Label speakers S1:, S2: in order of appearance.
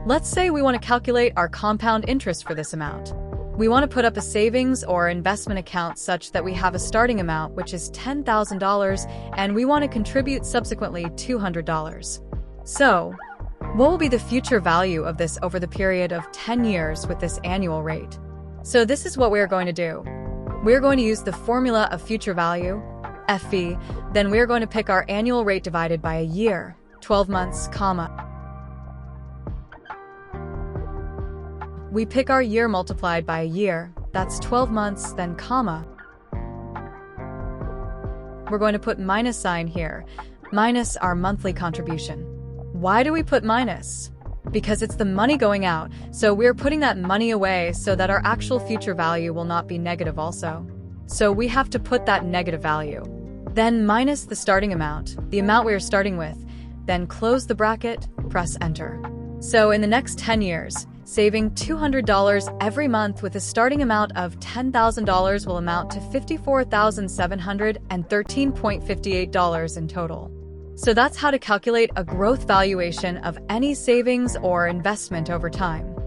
S1: Let's say we want to calculate our compound interest for this amount. We want to put up a savings or investment account such that we have a starting amount, which is $10,000, and we want to contribute subsequently $200. So, what will be the future value of this over the period of 10 years with this annual rate? So this is what we're going to do. We're going to use the formula of future value, FV, then we're going to pick our annual rate divided by a year, 12 months, comma. We pick our year multiplied by a year, that's 12 months, then comma. We're going to put minus sign here, minus our monthly contribution. Why do we put minus? Because it's the money going out, so we're putting that money away so that our actual future value will not be negative also. So we have to put that negative value. Then minus the starting amount, the amount we are starting with, then close the bracket, press enter. So in the next 10 years, saving $200 every month with a starting amount of $10,000 will amount to $54,713.58 in total. So that's how to calculate a growth valuation of any savings or investment over time.